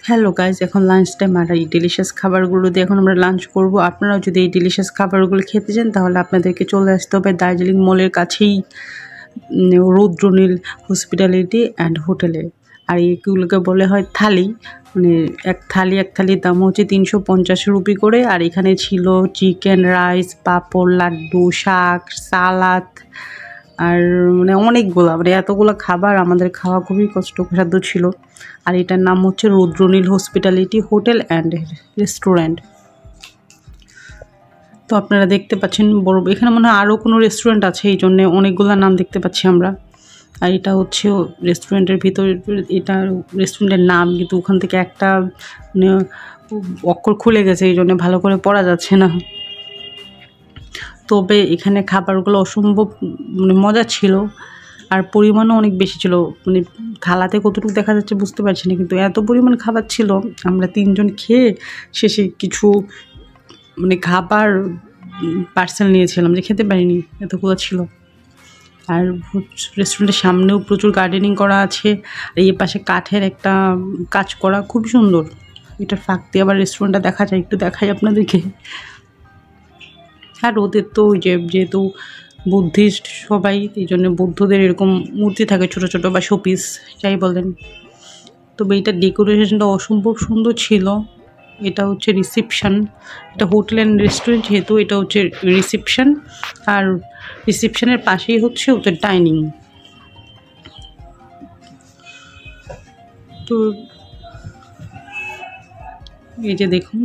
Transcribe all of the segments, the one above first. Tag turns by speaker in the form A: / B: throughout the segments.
A: Hello guys, এখন lunch time আর এই delicious খাবারগুলো দিয়ে এখন আমরা লাঞ্চ করব। আপনারাও যদি এই ডিলিশিয়াস খাবারগুলো খেতে চান তাহলে আপনাদেরকে চলে আসতে হবে দার্জিলিং মলের কাছেই রুদ্রনীল হসপিটালিটি অ্যান্ড হোটেলে। আর এইগুলোকে বলে হয় থালি, মানে এক থালির দাম হচ্ছে 350 রুপি করে। আর এখানে ছিল চিকেন, রাইস, পাঁপড়, লাড্ডু, শাক, সালাদ আর মানে অনেকগুলো, মানে এতগুলো খাবার আমাদের খাওয়া খুবই কষ্টসাধ্য ছিল। আর এটার নাম হচ্ছে Rudranil hospitality hotel and restaurant. তো আপনারা দেখতে পাচ্ছেন বড়, এখানে মনে হয় আরও কোনো রেস্টুরেন্ট আছে, এই জন্যে অনেকগুলো নাম দেখতে পাচ্ছি আমরা। আর এটা হচ্ছে রেস্টুরেন্টের ভিতরে, এটা রেস্টুরেন্টের নাম, কিন্তু ওখান থেকে একটা মানে অক্ষর খুলে গেছে, এই জন্য ভালো করে পড়া যাচ্ছে না। তবে এখানে খাবারগুলো অসম্ভব মানে মজা ছিল, আর পরিমাণও অনেক বেশি ছিল। মানে থালাতে কতটুকু দেখা যাচ্ছে বুঝতে পারছি না, কিন্তু এত পরিমাণ খাবার ছিল। আমরা 3 জন খেয়ে শেষে কিছু মানে খাবার পার্সেল নিয়েছিলাম, যে খেতে পারিনি, এতগুলো ছিল। আর রেস্টুরেন্টের সামনেও প্রচুর গার্ডেনিং করা আছে। আর এই পাশে কাঠের একটা কাজ করা, খুব সুন্দর। এটার ফাঁক দিয়ে আবার রেস্টুরেন্টটা দেখা যায়, একটু দেখাই আপনাদেরকে। আর ওদের তো ওই যেহেতু বুদ্ধিস্ট সবাই, এই জন্য বুদ্ধদের এরকম মূর্তি থাকে ছোটো ছোটো, বা শোপিস যাই বলেন। তবে এইটার ডেকোরেশনটা অসম্ভব সুন্দর ছিল। এটা হচ্ছে রিসেপশন, এটা হোটেল অ্যান্ড রেস্টুরেন্ট যেহেতু, এটা হচ্ছে রিসেপশন। আর রিসেপশনের পাশেই হচ্ছে ওদের ডাইনিং। তো এই যে দেখুন,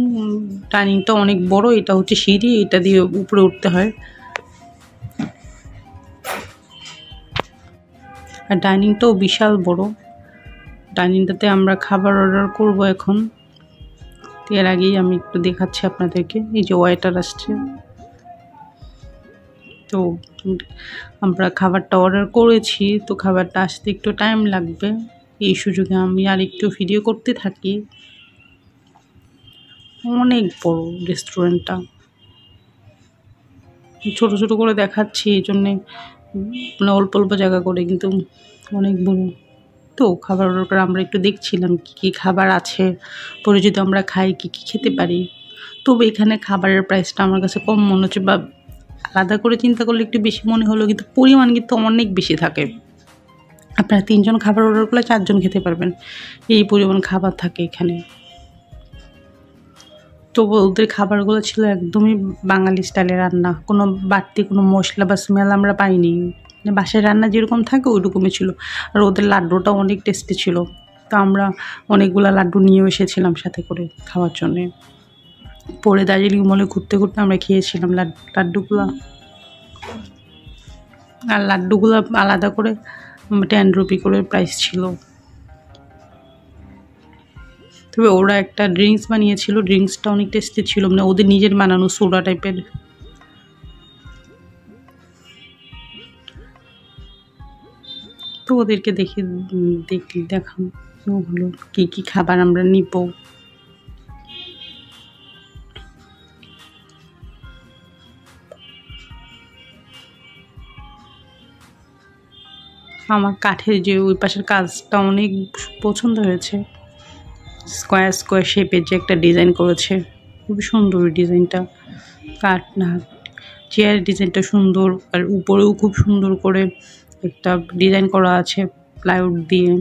A: ডাইনিংটা অনেক বড়। এটা হচ্ছে সিঁড়ি, এটা দিয়ে উপরে উঠতে হয়। আর ডাইনিংটাও বিশাল বড়। ডাইনিংটাতে আমরা খাবার অর্ডার করব এখন। এর আগেই আমি একটু দেখাচ্ছি আপনাদেরকে, এই যে ওয়েটার আসছে। তো আমরা খাবারটা অর্ডার করেছি, তো খাবারটা আসতে একটু টাইম লাগবে। এই সুযোগে আমি আর একটু ভিডিও করতে থাকি। অনেক বড় রেস্টুরেন্টটা, ছোট ছোট করে দেখাচ্ছি এই জন্যে, মানে অল্প অল্প জায়গা করে, কিন্তু অনেক বড়। তো খাবার অর্ডার করে আমরা একটু দেখছিলাম কী কী খাবার আছে, পরে যদি আমরা খাই কী কী খেতে পারি। তবে এখানে খাবারের প্রাইসটা আমার কাছে কম মনে হচ্ছে, বা আলাদা করে চিন্তা করলে একটু বেশি মনে হলো, কিন্তু পরিমাণ কিন্তু অনেক বেশি থাকে। আপনারা 3 জন খাবার অর্ডার করলে 4 জন খেতে পারবেন, এই পরিমাণ খাবার থাকে এখানে। তো ওদের খাবারগুলো ছিল একদমই বাঙালি স্টাইলে রান্না, কোনো বাড়তি কোনো মশলা বা স্মেল আমরা পাইনি। মানে বাসায় রান্না যেরকম থাকে ওইরকমই ছিল। আর ওদের লাড্ডুটাও অনেক টেস্টি ছিল। তো আমরা অনেকগুলো লাড্ডু নিয়েও এসেছিলাম সাথে করে খাওয়ার জন্যে। পরে দার্জিলিং মলে ঘুরতে ঘুরতে আমরা খেয়েছিলাম লাড্ডুগুলো। আর লাড্ডুগুলো আলাদা করে 10 রুপি করে প্রাইস ছিল। তবে ওরা একটা ড্রিঙ্কস বানিয়েছিল, ড্রিঙ্কসটা অনেক টেস্টি ছিল, মানে ওদের নিজের বানানো সোডা টাইপের। তো ওদেরকে দেখানো হলো কী কী খাবার আমরা নিব। আমার কাঠের যে ওই পাশের কাজটা অনেক পছন্দ হয়েছে। স্কোয়ার স্কোয়ার শেপের যে একটা ডিজাইন করেছে, খুবই সুন্দর ডিজাইনটা। কাঠ না, চেয়ারের ডিজাইনটা সুন্দর। আর উপরেও খুব সুন্দর করে একটা ডিজাইন করা আছে প্লাইউড দিয়ে।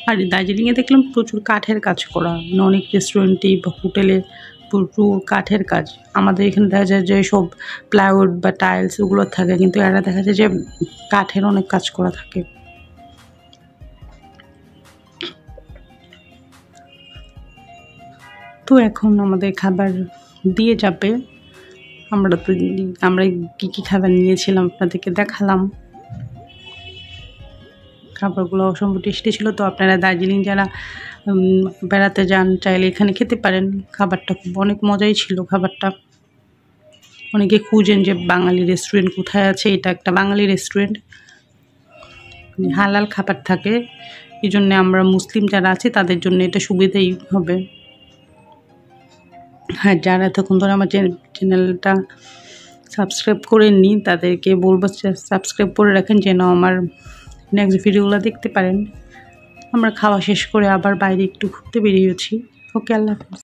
A: আর দার্জিলিংয়ে দেখলাম প্রচুর কাঠের কাজ করা, মানে অনেক রেস্টুরেন্টেই বা হোটেলে প্রচুর কাঠের কাজ। আমাদের এখানে দেখা যায় যে সব প্লাইউড বা টাইলস ওগুলো থাকে, কিন্তু এরা দেখা যায় যে কাঠের অনেক কাজ করা থাকে। তো এখন আমাদের খাবার দিয়ে যাবে। আমরা কী কী খাবার নিয়েছিলাম আপনাদেরকে দেখালাম। খাবারগুলো অসম্ভব টেস্টি ছিল। তো আপনারা দার্জিলিং যারা বেড়াতে যান চাইলে এখানে খেতে পারেন। খাবারটা অনেক মজাই ছিল খাবারটা। অনেকে খুঁজেন যে বাঙালি রেস্টুরেন্ট কোথায় আছে, এটা একটা বাঙালি রেস্টুরেন্ট, হালাল খাবার থাকে। এই জন্যে আমরা মুসলিম যারা আছি তাদের জন্য এটা সুবিধাই হবে। হ্যাঁ, যারা এতক্ষণ ধরে আমার চ্যানেলটা সাবস্ক্রাইব করেননি তাদেরকে বলবো সাবস্ক্রাইব করে রাখেন, যেন আমার নেক্সট ভিডিওগুলো দেখতে পারেন। আমরা খাওয়া শেষ করে আবার বাইরে একটু ঘুরতে বেরিয়েছি। ওকে, আল্লাহ হাফেজ।